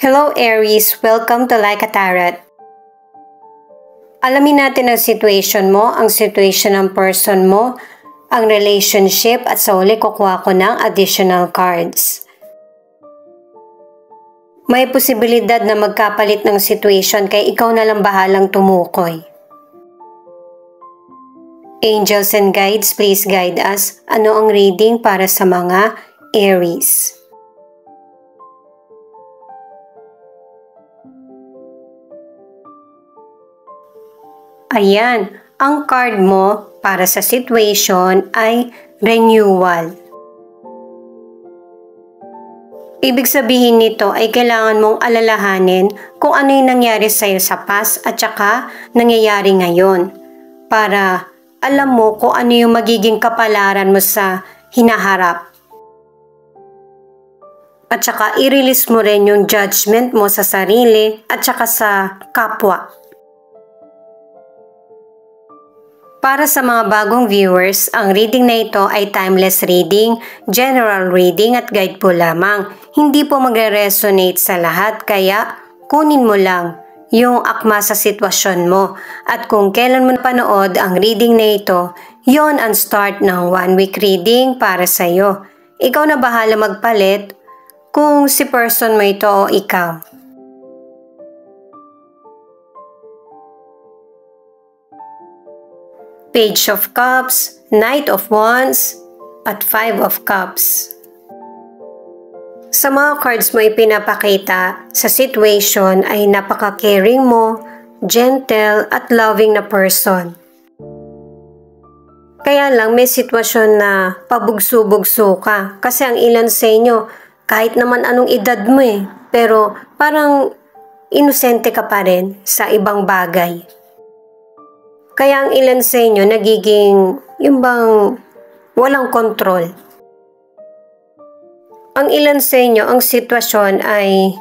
Hello Aries! Welcome to Like a Tarot. Alamin natin ang situation mo, ang situation ng person mo, ang relationship at sa uli kukuha ko ng additional cards. May posibilidad na magkapalit ng situation kaya ikaw na lang bahalang tumukoy. Angels and guides, please guide us. Ano ang reading para sa mga Aries? Ayan, ang card mo para sa situation ay renewal. Ibig sabihin nito ay kailangan mong alalahanin kung ano yung nangyari sa'yo sa past at saka nangyayari ngayon para alam mo kung ano yung magiging kapalaran mo sa hinaharap. At saka i-release mo rin yung judgment mo sa sarili at saka sa kapwa. Para sa mga bagong viewers, ang reading na ito ay timeless reading, general reading at guide po lamang. Hindi po magre-resonate sa lahat kaya kunin mo lang yung akma sa sitwasyon mo. At kung kailan mo napanood ang reading na ito, yon ang start ng 1-week reading para sa iyo. Ikaw na bahala magpalit kung si person mo ito o ikaw. Page of Cups, Knight of Wands, at 5 of Cups. Sa mga cards mo ipinapakita sa situation ay napaka-caring mo, gentle at loving na person. Kaya lang may sitwasyon na pabugso-bugso ka kasi ang ilan sa inyo kahit naman anong edad mo pero parang inosente ka pa rin sa ibang bagay. Kaya ang ilan sa inyo nagiging yung bang walang kontrol. Ang ilan sa inyo, ang sitwasyon ay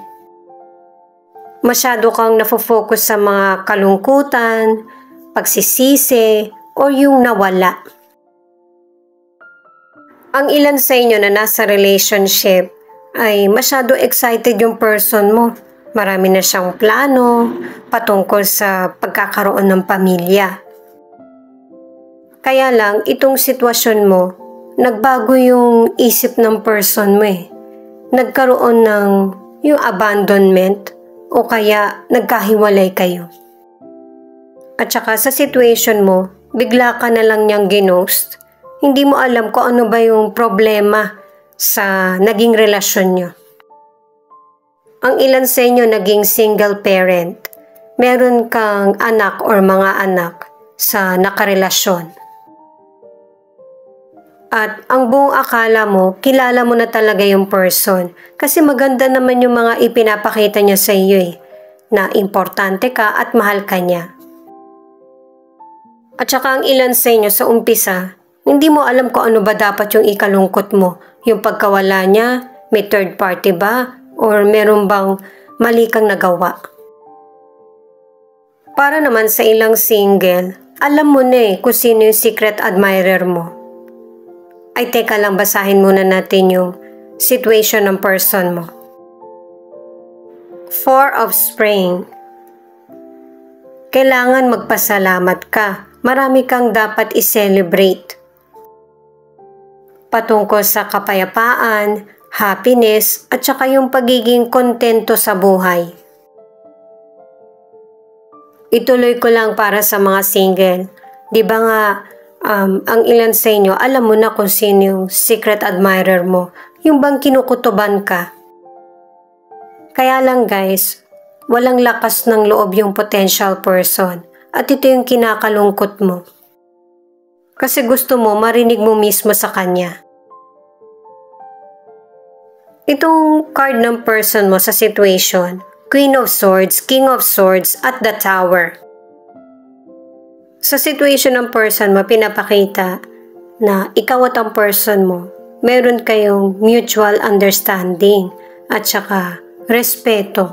masyado kang nafo-focus sa mga kalungkutan, pagsisisi, o yung nawala. Ang ilan sa inyo na nasa relationship ay masyado excited yung person mo. Marami na siyang plano patungkol sa pagkakaroon ng pamilya. Kaya lang, itong sitwasyon mo, nagbago yung isip ng person mo Nagkaroon ng yung abandonment o kaya nagkahiwalay kayo. At saka sa situation mo, bigla ka na lang niyang ginost. Hindi mo alam kung ano ba yung problema sa naging relasyon niyo. Ang ilan sa inyo naging single parent. Meron kang anak or mga anak sa nakarelasyon. At ang buong akala mo, kilala mo na talaga yung person. Kasi maganda naman yung mga ipinapakita niya sa iyo na importante ka at mahal ka niya. At saka ang ilan sa inyo sa umpisa, hindi mo alam kung ano ba dapat yung ikalungkot mo. Yung pagkawala niya, may third party ba? Or meron bang mali kang nagawa? Para naman sa ilang single, alam mo na kung sino yung secret admirer mo. Ay teka lang, basahin muna natin yung situation ng person mo. 4 of Spring. Kailangan magpasalamat ka. Marami kang dapat i-celebrate. Patungkol sa kapayapaan, happiness, at saka yung pagiging kontento sa buhay. Ituloy ko lang para sa mga single. Di ba nga, ang ilan sa inyo, alam mo na kung sino yung secret admirer mo. Yung bang kinukutuban ka. Kaya lang guys, walang lakas ng loob yung potential person. At ito yung kinakalungkot mo. Kasi gusto mo marinig mo mismo sa kanya. Itong card ng person mo sa situation, Queen of Swords, King of Swords, at the Tower. Sa situation ng person mo, pinapakita na ikaw at ang person mo, meron kayong mutual understanding at saka respeto.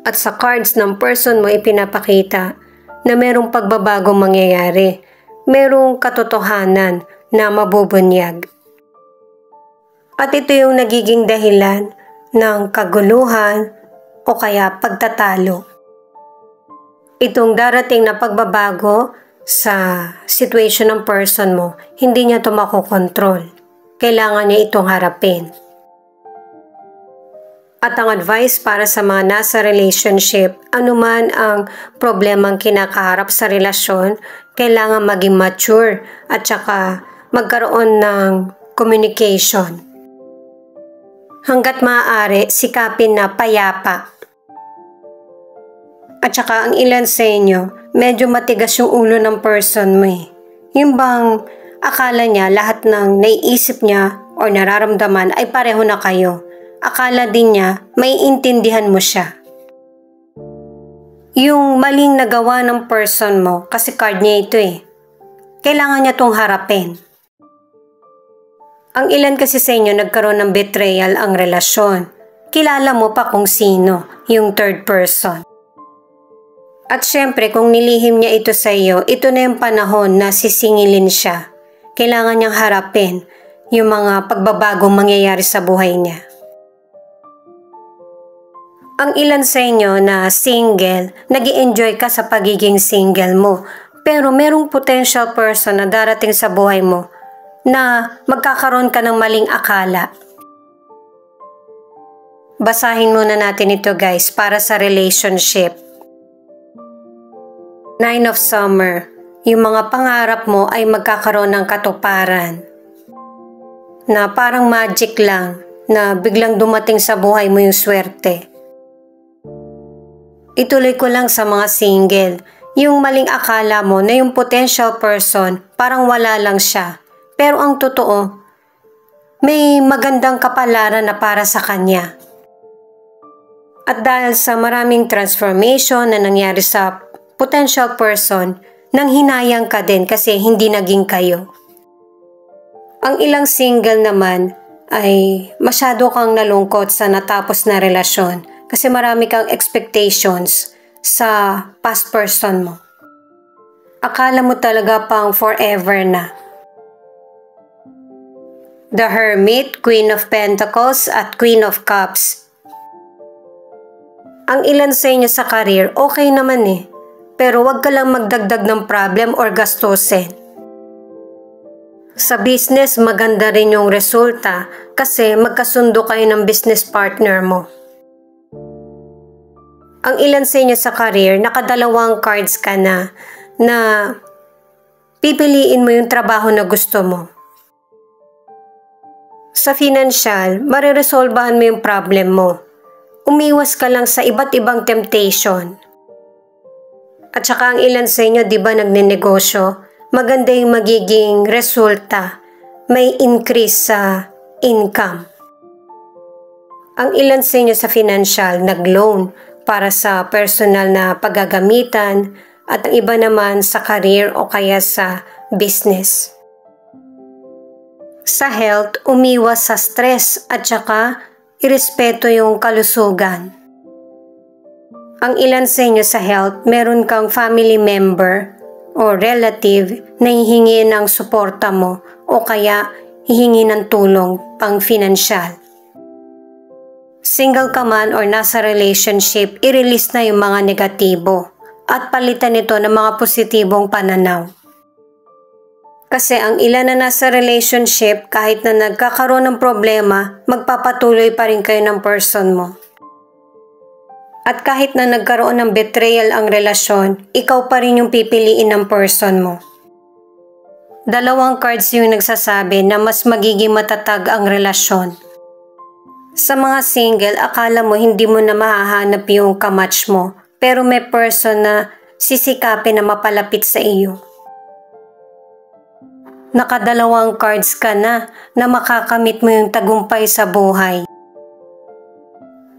At sa cards ng person mo, ipinapakita na merong pagbabagong mangyayari, merong katotohanan na mabubunyag. At ito yung nagiging dahilan ng kaguluhan o kaya pagtatalo. Itong darating na pagbabago sa situation ng person mo, hindi niya ito makokontrol. Kailangan niya itong harapin. At ang advice para sa mga nasa relationship, anuman ang problemang kinakaharap sa relasyon, kailangan maging mature at saka magkaroon ng communication. Hanggat maaari, sikapin na payapa. At saka ang ilan sa inyo, medyo matigas yung ulo ng person mo eh. Yung bang akala niya lahat ng naiisip niya o nararamdaman ay pareho na kayo. Akala din niya may intindihan mo siya. Yung maling nagawa ng person mo, kasi card niya ito eh, kailangan niya itong harapin. Ang ilan kasi sa inyo nagkaroon ng betrayal ang relasyon. Kilala mo pa kung sino, yung third person. At syempre kung nilihim niya ito sa iyo, ito na yung panahon na sisingilin siya. Kailangan niyang harapin yung mga pagbabagong mangyayari sa buhay niya. Ang ilan sa inyo na single, nag-i-enjoy ka sa pagiging single mo. Pero merong potential person na darating sa buhay mo na magkakaroon ka ng maling akala. Basahin muna natin ito guys para sa relationship. Nine of Summer, yung mga pangarap mo ay magkakaroon ng katuparan. Na parang magic lang, na biglang dumating sa buhay mo yung swerte. Ituloy ko lang sa mga single, yung maling akala mo na yung potential person parang wala lang siya. Pero ang totoo, may magandang kapalaran na para sa kanya. At dahil sa maraming transformation na nangyari sa potential person, nang hinayang ka din kasi hindi naging kayo. Ang ilang single naman ay masyado kang nalungkot sa natapos na relasyon kasi marami kang expectations sa past person mo. Akala mo talaga pang forever na. The Hermit, Queen of Pentacles at Queen of Cups. Ang ilan sa inyo sa career, okay naman eh. Pero wag ka lang magdagdag ng problem or gastusin. Sa business, maganda rin yung resulta kasi magkasundo kayo ng business partner mo. Ang ilan sa inyo sa career, nakadalawang cards ka na pipiliin mo yung trabaho na gusto mo. Sa financial, mariresolbahan mo yung problem mo. Umiwas ka lang sa iba't ibang temptation. At saka ang ilan sa inyo, di ba nagnenegosyo, maganda yung magiging resulta. May increase sa income. Ang ilan sa inyo sa financial, nag-loan para sa personal na paggagamitan at ang iba naman sa career o kaya sa business. Sa health, umiwas sa stress at saka irespeto yung kalusugan. Ang ilan sa inyo sa health, meron kang family member o relative na hihingi ng suporta mo o kaya hihingi ng tulong pang financial. Single ka man or nasa relationship, i-release na yung mga negatibo at palitan ito ng mga positibong pananaw. Kasi ang ilan na nasa relationship, kahit na nagkakaroon ng problema, magpapatuloy pa rin kayo ng person mo. At kahit na nagkaroon ng betrayal ang relasyon, ikaw pa rin yung pipiliin ng person mo. Dalawang cards yung nagsasabi na mas magiging matatag ang relasyon. Sa mga single, akala mo hindi mo na mahahanap yung kamatch mo, pero may person na sisikapin na mapalapit sa iyo. Nakadalawang cards ka na makakamit mo yung tagumpay sa buhay.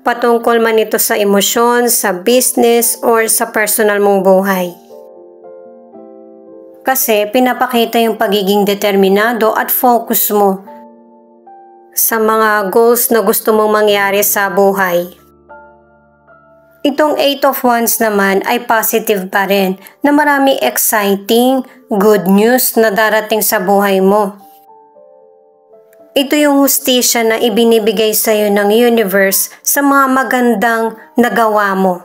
Patungkol man ito sa emosyon, sa business, or sa personal mong buhay. Kasi pinapakita yung pagiging determinado at focus mo sa mga goals na gusto mong mangyari sa buhay. Itong 8 of Wands naman ay positive pa rin na marami exciting, good news na darating sa buhay mo. Ito yung hustisya na ibinibigay sa'yo ng universe sa mga magandang nagawa mo.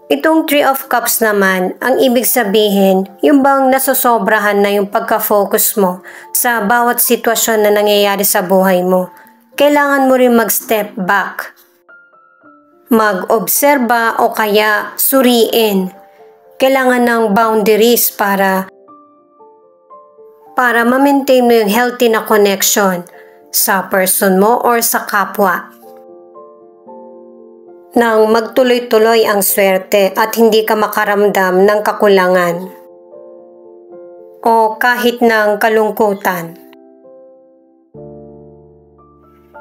Itong Three of Cups naman, ang ibig sabihin, yung bang nasosobrahan na yung pagka-focus mo sa bawat sitwasyon na nangyayari sa buhay mo. Kailangan mo rin mag-step back. Mag-obserba o kaya suriin. Kailangan ng boundaries para ma-maintain mo yung healthy na connection sa person mo or sa kapwa. Nang magtuloy-tuloy ang swerte at hindi ka makaramdam ng kakulangan o kahit ng kalungkutan.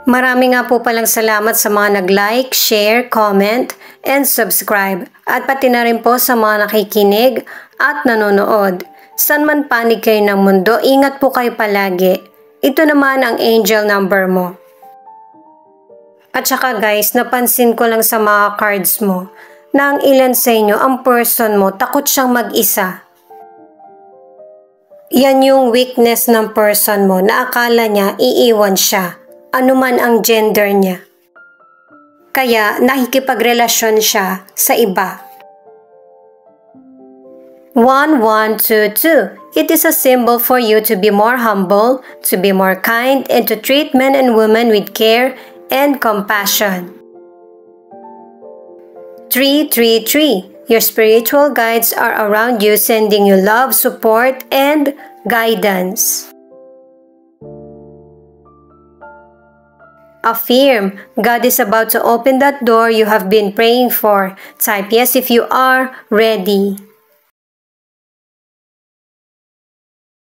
Marami nga po palang salamat sa mga nag-like, share, comment, and subscribe at pati na rin po sa mga nakikinig at nanonood. San man panig kayo ng mundo, ingat po kayo palagi. Ito naman ang angel number mo. At saka guys, napansin ko lang sa mga cards mo na ang ilan sa inyo, ang person mo, takot siyang mag-isa. Yan yung weakness ng person mo na akala niya iiwan siya, anuman ang gender niya. Kaya nakikipagrelasyon siya sa iba. 1122. It is a symbol for you to be more humble, to be more kind, and to treat men and women with care and compassion. 333. Your spiritual guides are around you, sending you love, support, and guidance. Affirm, God is about to open that door you have been praying for. Type yes if you are ready.